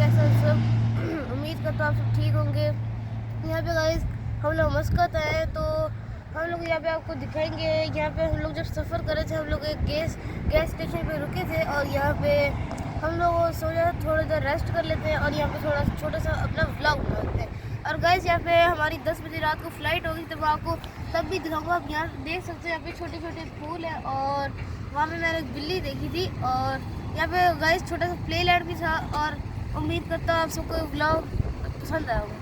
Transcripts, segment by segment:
कैसे हैं सब। उम्मीद करता हूँ आप सब ठीक होंगे। यहाँ पे गाइस हम लोग मस्कत आए तो हम लोग यहाँ पे आपको दिखाएंगे। यहाँ पे हम लोग जब सफ़र कर रहे थे हम लोग एक गैस स्टेशन पे रुके थे और यहाँ पे हम लोग सोचा थोड़ी देर रेस्ट कर लेते हैं और यहाँ पे थोड़ा छोटा सा अपना व्लॉग बनाते हैं। और गाइस यहाँ पे हमारी 10 बजे रात को फ़्लाइट होगी तो मैं आपको तब भी दिखाऊंगा। आप यहाँ देख सकते हैं यहाँ पे छोटे छोटे फूल हैं और वहाँ पे मैंने एक बिल्ली देखी थी और यहाँ पे गाइस छोटा सा प्ले लैंड भी था। और उम्मीद करता हूँ आप सबको व्लॉग पसंद आया होगा।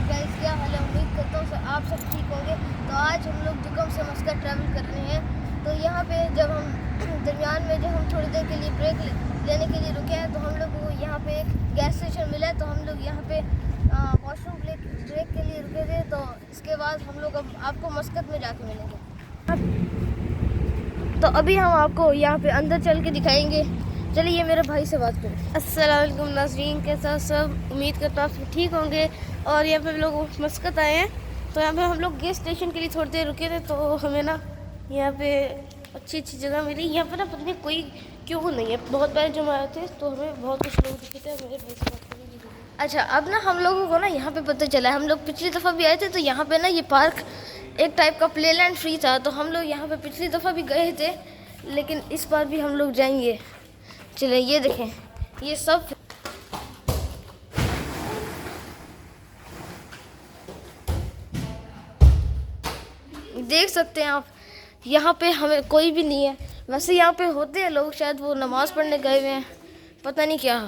गाइस क्या हाल है, उम्मीद करता हूँ आप सब ठीक होंगे। तो आज हम लोग दुकम से मस्कत ट्रैवल कर रहे हैं। तो यहाँ पे जब हम दरमियान में जब हम थोड़ी देर के लिए ब्रेक लेने के लिए रुके हैं तो हम लोग को यहाँ पे एक गैस स्टेशन मिला है। तो हम लोग यहाँ पे वॉशरूम ब्रेक के लिए रुके थे। तो इसके बाद हम लोग अब आपको मस्कत में जाके मिलेंगे। तो अभी हम आपको यहाँ पे अंदर चल के दिखाएंगे। चलिए मेरे भाई से बात करें। अस्सलाम वालेकुम नाज़रीन, कैसा सब। उम्मीद करता हूँ आप ठीक होंगे। और यहाँ पे हम लोग मस्कत आए हैं तो यहाँ पे हम लोग गैस स्टेशन के लिए थोड़ी देर रुके थे तो हमें ना यहाँ पे अच्छी जगह मिली। यहाँ पे ना पता नहीं कोई क्यों नहीं है, बहुत बार जब आए थे तो हमें बहुत कुछ लोग दिखे थे। मेरे भाई से बात करेंगे। अच्छा, अब ना हम लोगों को ना यहाँ पे पता चला है, हम लोग पिछली दफ़ा भी आए थे तो यहाँ पे ना ये पार्क एक टाइप का प्ले लैंड फ्री था। तो हम लोग यहाँ पे पिछली दफ़ा भी गए थे लेकिन इस बार भी हम लोग जाएंगे। चले ये देखें, ये सब देख सकते हैं आप। यहाँ पे हमें कोई भी नहीं है। वैसे यहाँ पे होते हैं लोग, शायद वो नमाज़ पढ़ने गए हुए हैं, पता नहीं क्या।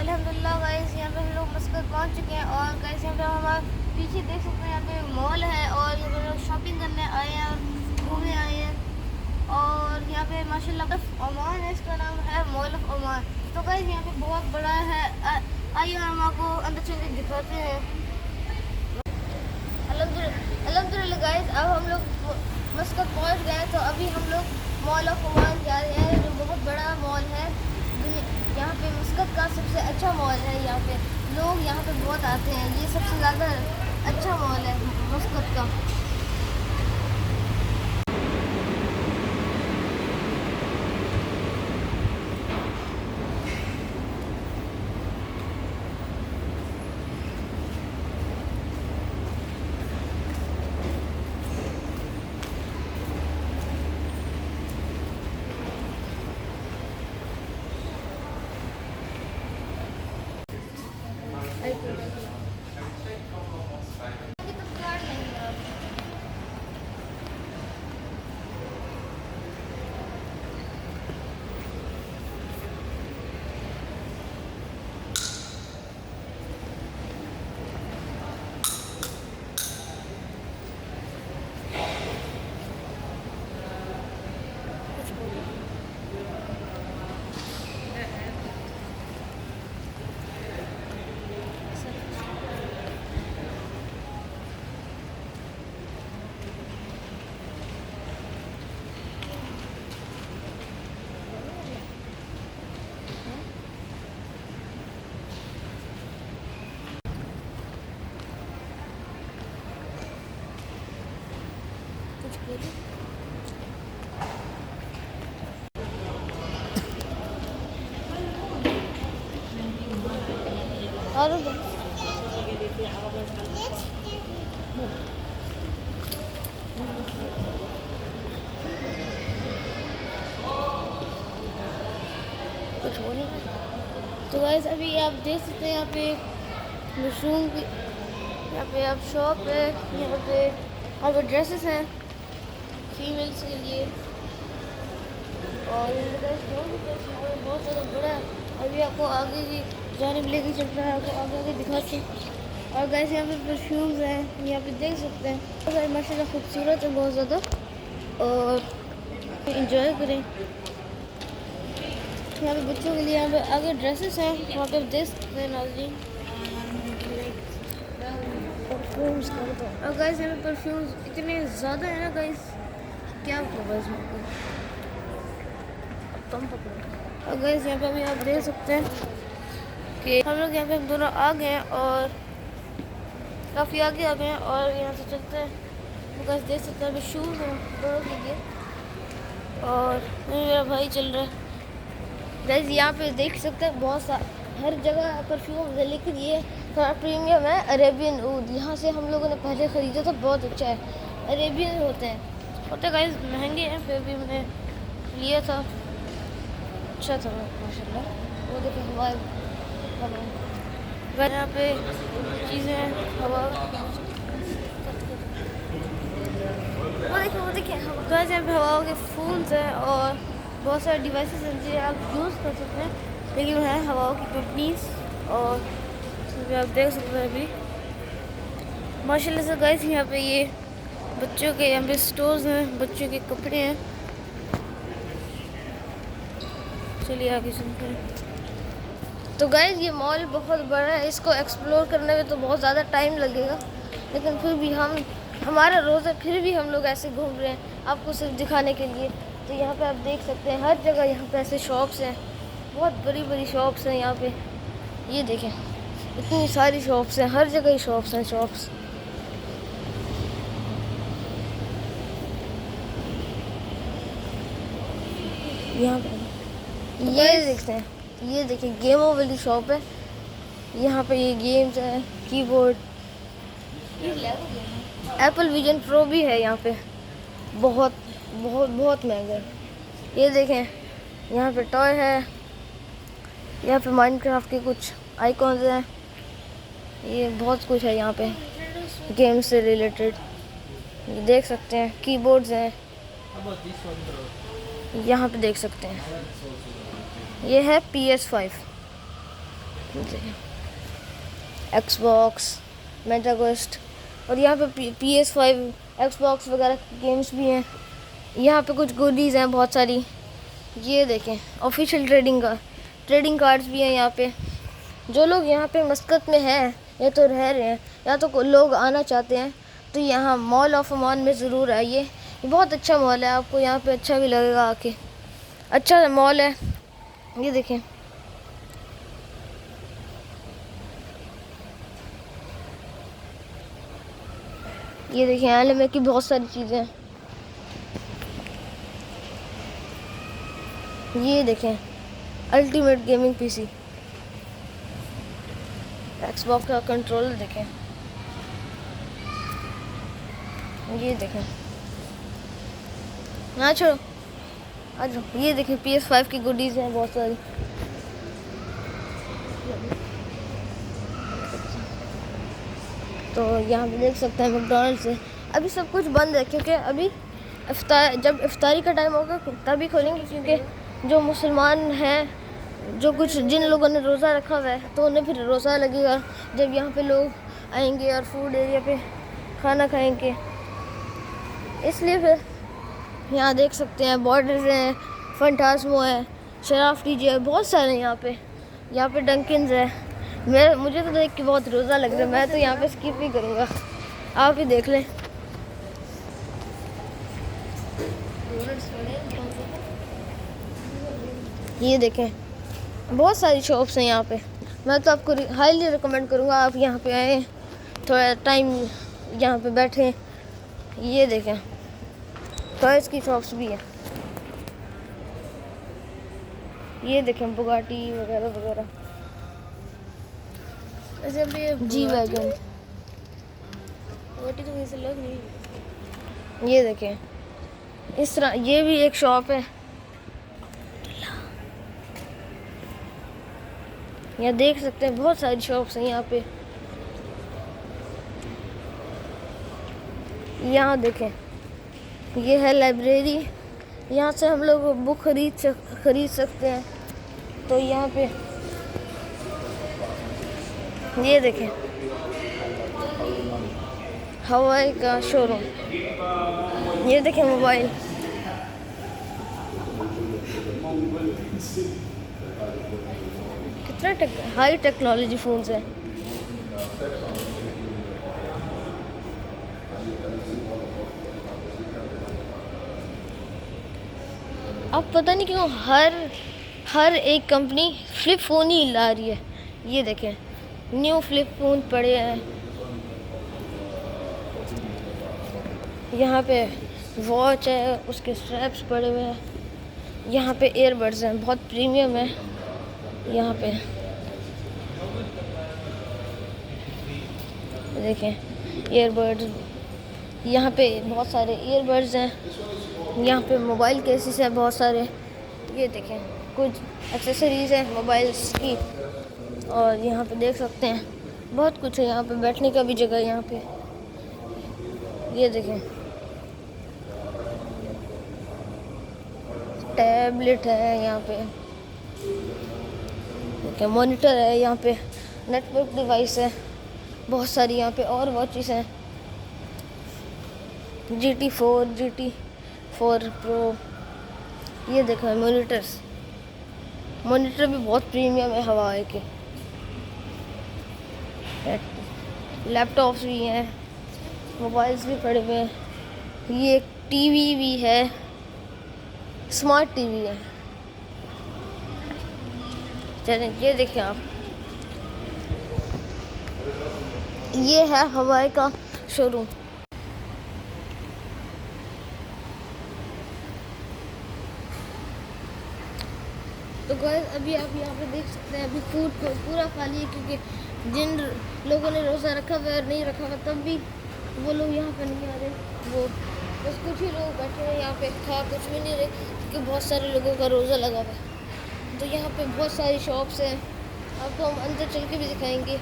अल्हम्दुलिल्लाह गाइस, यहाँ पे हम लोग मस्कत पहुँच चुके हैं। और गाइस यहाँ पे हमारे पीछे देख सकते हैं यहाँ पे मॉल है और यहाँ पे लोग शॉपिंग करने आए हैं और घूमने आए हैं। और यहाँ पे माशाल्लाह ओमान है, इसका नाम है मॉल ऑफ ओमान। तो गाइस यहाँ पे बहुत बड़ा है। आइए हम आपको अंदर चल के दिखाते हैं। अल्हम्दुलिल्लाह गाइस, अब हम लोग मस्कत पहुँच गए। तो अभी हम लोग मॉल ऑफ ओमान जा रहे हैं जो बहुत बड़ा मॉल है। यहाँ पे मस्कत का सबसे अच्छा मॉल है। यहाँ पे लोग यहाँ पे बहुत आते हैं। ये सबसे ज़्यादा अच्छा मॉल है मस्कत का। और कुछ बोलना है। तो गाइस अभी आप देख सकते हैं यहाँ पे मशरूम की यहाँ पे आप शॉप है। यहाँ पे ड्रेसेस हैं फीमेल्स के लिए और बहुत ज़्यादा बड़ा है। अभी आपको आगे की जानब लेके चल रहा है, आपको आगे दिखाते हैं। और गाइस यहाँ पे परफ्यूम्स हैं, यहाँ पे देख सकते हैं। और माशाल्लाह खूबसूरत है बहुत ज़्यादा और इंजॉय करें। यहाँ पे बच्चों के लिए यहाँ पे आगे ड्रेसेस हैं, वहाँ पे देख सकते हैं नाज़रीन। और गाइस यहाँ पे परफ्यूम्स इतने ज़्यादा हैं ना गाइस, क्या बताऊँ इसमें। और गाइस यहाँ पे अभी आप देख सकते हैं कि हम लोग यहाँ पे दोनों आ गए हैं और काफ़ी आगे आ गए हैं और यहाँ से चलते हैं। तो गाइस देख सकते हैं अभी शूज़ हैं दोनों के लिए और मेरा भाई चल रहा है। गाइस यहाँ पे देख सकते हैं बहुत सा हर जगह परफ्यूम है, लेकिन ये थोड़ा प्रीमियम है। अरेबियन ऊद यहाँ से हम लोगों ने पहले ख़रीदा था, बहुत अच्छा है। अरेबियन होते गाइस महंगे हैं, फिर भी मैंने लिया था, अच्छा था माशाल्लाह। वो देखिए हमारे यहाँ पे चीज़ें हैं, हवा वो देखिए गाइस यहाँ पे हवा के फूल्स हैं और बहुत सारे डिवाइसेस हैं जो आप यूज़ कर सकते हैं, लेकिन है हवाओं की कंपनीज। और आप देख सकते हैं अभी माशाल्लाह से गाइस यहाँ पे ये बच्चों के यहाँ पे स्टोर्स हैं, बच्चों के कपड़े हैं। चलिए आगे चलते हैं। तो गाइस ये मॉल बहुत बड़ा है, इसको एक्सप्लोर करने में तो बहुत ज़्यादा टाइम लगेगा, लेकिन फिर भी हमारा रोज़ है, फिर भी हम लोग ऐसे घूम रहे हैं आपको सिर्फ दिखाने के लिए। तो यहाँ पे आप देख सकते हैं हर जगह यहाँ पे ऐसे शॉप्स हैं, बहुत बड़ी बड़ी शॉप्स हैं यहाँ पे। ये देखें इतनी सारी शॉप्स हैं, हर जगह ही शॉप्स हैं, शॉप्स। यहाँ पे ये देखते हैं, ये देखिए गेमों वाली शॉप है। यहाँ पे ये गेम्स हैं, कीबोर्ड, एप्पल विजन प्रो भी है यहाँ पे, बहुत बहुत बहुत महंगा है। ये देखें यहाँ पे टॉय है, यहाँ पे माइनक्राफ्ट के कुछ आइकॉन्स हैं, ये बहुत कुछ है यहाँ पे गेम से रिलेटेड, देख सकते हैं। कीबोर्ड्स हैं यहाँ पे देख सकते हैं। ये है PS5, Xbox, मेटाक्वेस्ट और यहाँ पे PS5 Xbox वगैरह गेम्स भी हैं। यहाँ पे कुछ गुडीज़ हैं बहुत सारी, ये देखें ऑफिशियल ट्रेडिंग कार्ड्स भी हैं यहाँ पे। जो लोग यहाँ पे मस्कत में हैं या तो रह रहे हैं या तो लोग आना चाहते हैं तो यहाँ मॉल ऑफ अमान में ज़रूर आइए। ये बहुत अच्छा मॉल है, आपको यहाँ पे अच्छा भी लगेगा आके, अच्छा मॉल है। ये देखें एनिमे की बहुत सारी चीज़ें हैं। ये देखें अल्टीमेट गेमिंग PC, Xbox का कंट्रोलर देखें। ये देखें हाँ छोड़ो आ जाओ। ये देखें PS5 की गुडीज़ हैं बहुत सारी। तो यहाँ पे देख सकते हैं मैकडॉनल्ड्स है, अभी सब कुछ बंद है क्योंकि अभी जब इफ्तारी का टाइम होगा तभी खोलेंगे, क्योंकि जो मुसलमान हैं, जो कुछ जिन लोगों ने रोज़ा रखा हुआ है तो उन्हें फिर रोज़ा लगेगा जब यहाँ पे लोग आएंगे और फूड एरिया पे खाना खाएंगे। इसलिए फिर यहाँ देख सकते हैं बॉर्डर हैं, फंटास्मो है, शराफ टीजी है, बहुत सारे यहाँ पे डंकिन्स है। मुझे तो देख के बहुत रोज़ा लग रहा है, मैं तो यहाँ पे स्किप ही करूँगा, आप ही देख लें। ये देखें बहुत सारी शॉप्स हैं यहाँ पे, मैं तो आपको हाईली रिकमेंड करूँगा आप यहाँ पे आएँ, थोड़ा टाइम यहाँ पे बैठें। ये देखें टॉयज़ की शॉप्स भी हैं, ये देखें बुगाटी वगैरह वगैरह, जी वैगन बुगाटी तो वैसे लग नहीं। ये देखें इस तरह ये भी एक शॉप है। यहाँ देख सकते हैं बहुत सारी शॉप्स हैं यहाँ पे। यहाँ देखें, ये है लाइब्रेरी, यहाँ से हम लोग बुक खरीद सकते हैं। तो यहाँ पे ये देखें हवाई का शोरूम, ये देखें मोबाइल, कितना हाई टेक्नोलॉजी फ़ोन्स है। अब पता नहीं क्यों हर एक कंपनी फ्लिप फ़ोन ही ला रही है। ये देखें न्यू फ्लिप फ़ोन पड़े हैं यहाँ पे, वॉच है, उसके स्ट्रैप्स पड़े हुए हैं। यहाँ पे ईयरबड्स हैं, बहुत प्रीमियम है। यहाँ पे देखें ईयरबड्स, यहाँ पे बहुत सारे ईयरबड्स हैं। यहाँ पे मोबाइल केसेस हैं बहुत सारे। ये देखें कुछ एक्सेसरीज़ हैं मोबाइल्स की। और यहाँ पे देख सकते हैं बहुत कुछ है। यहाँ पे बैठने का भी जगह है यहाँ पे। ये देखें टैबलेट है यहाँ पे, ओके मॉनिटर है यहाँ पे, नेटवर्क डिवाइस है बहुत सारी यहाँ पे, और वॉचेस हैं GT4 Pro। ये देखो मॉनिटर भी बहुत प्रीमियम है हवाई के। लैपटॉप्स भी हैं, मोबाइल्स भी पड़े हुए हैं। ये एक टीवी भी है, स्मार्ट टीवी है। चलें ये देखिए आप, ये है हवाई का शोरूम। तो गाइस अभी आप यहाँ पे देख सकते हैं, अभी फूड पूरा खाली है क्योंकि जिन लोगों ने रोज़ा रखा हुआ और नहीं रखा हुआ तब भी वो लोग यहाँ पे नहीं आ रहे। वो बस कुछ ही लोग बैठे हैं यहाँ पे, खा कुछ भी नहीं रहे क्योंकि बहुत सारे लोगों का रोज़ा लगा हुआ है। तो यहाँ पे बहुत सारी शॉप्स हैं, आपको हम अंदर चल के भी दिखाएंगे।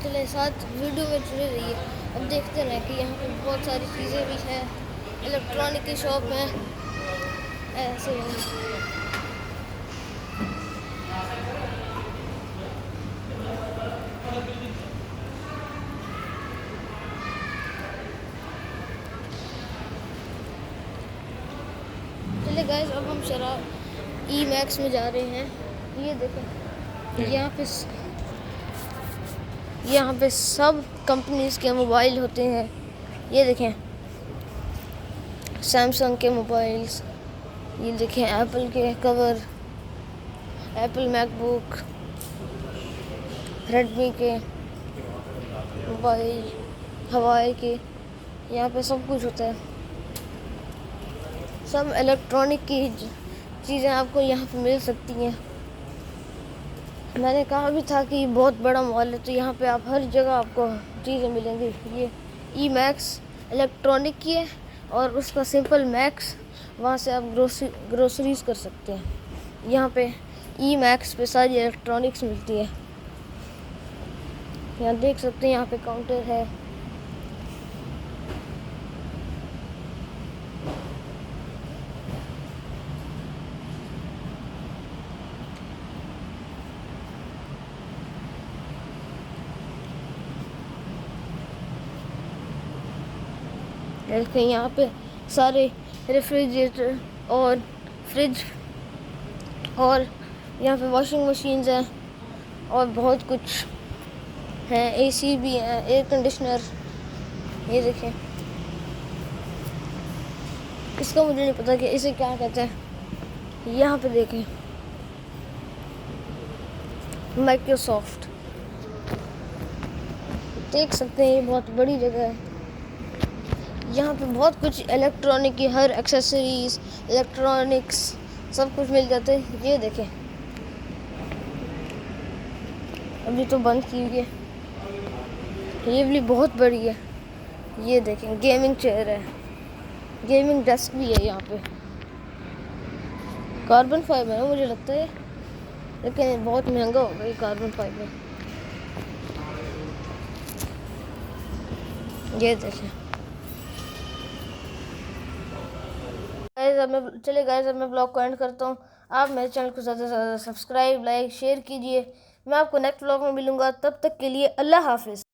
चले साथ वीडियो में जुड़े रहिए। अब देखते हैं कि यहाँ पे बहुत सारी चीज़ें भी हैं, इलेक्ट्रॉनिक की शॉप है ऐसे। चलिए गाइस अब हम शराब ई-मैक्स में जा रहे हैं। ये देखें यहाँ पे सब कंपनीज़ के मोबाइल होते हैं। ये देखें सैमसंग के मोबाइल्स, ये देखें एप्पल के कवर, एप्पल मैकबुक, रेडमी के मोबाइल, हवाई के, यहाँ पे सब कुछ होता है। सब इलेक्ट्रॉनिक की चीज़ें आपको यहाँ पे मिल सकती हैं। मैंने कहा भी था कि बहुत बड़ा मॉल है, तो यहाँ पे आप हर जगह आपको चीज़ें मिलेंगी। ये ई-मैक्स इलेक्ट्रॉनिक की है और उसका सिंपल मैक्स, वहाँ से आप ग्रोसरीज कर सकते हैं। यहाँ पे ई-मैक्स पे सारी इलेक्ट्रॉनिक्स मिलती है। यहाँ देख सकते हैं यहाँ पे काउंटर है। देखें यहाँ पे सारे रेफ्रिजरेटर और फ्रिज, और यहाँ पे वॉशिंग मशीन्स हैं और बहुत कुछ है, AC भी है, एयर कंडीशनर। ये देखें, इसका मुझे नहीं पता कि इसे क्या कहते हैं। यहाँ पे देखें माइक्रोसॉफ्ट, देख सकते हैं ये बहुत बड़ी जगह है। यहाँ पे बहुत कुछ इलेक्ट्रॉनिक की हर एक्सेसरीज, इलेक्ट्रॉनिक्स सब कुछ मिल जाते हैं। ये देखें अभी तो बंद की हुई है, ये भी बहुत बड़ी है। ये देखें गेमिंग चेयर है, गेमिंग डेस्क भी है। यहाँ पे कार्बन फाइबर है मुझे लगता है। लेकिन बहुत महंगा हो गया कार्बन फाइबर। ये देखें गाइस, अब मैं ब्लॉग को एंड करता हूँ। आप मेरे चैनल को ज़्यादा से ज़्यादा सब्सक्राइब, लाइक, शेयर कीजिए। मैं आपको नेक्स्ट ब्लॉग में मिलूँगा, तब तक के लिए अल्लाह हाफिज़।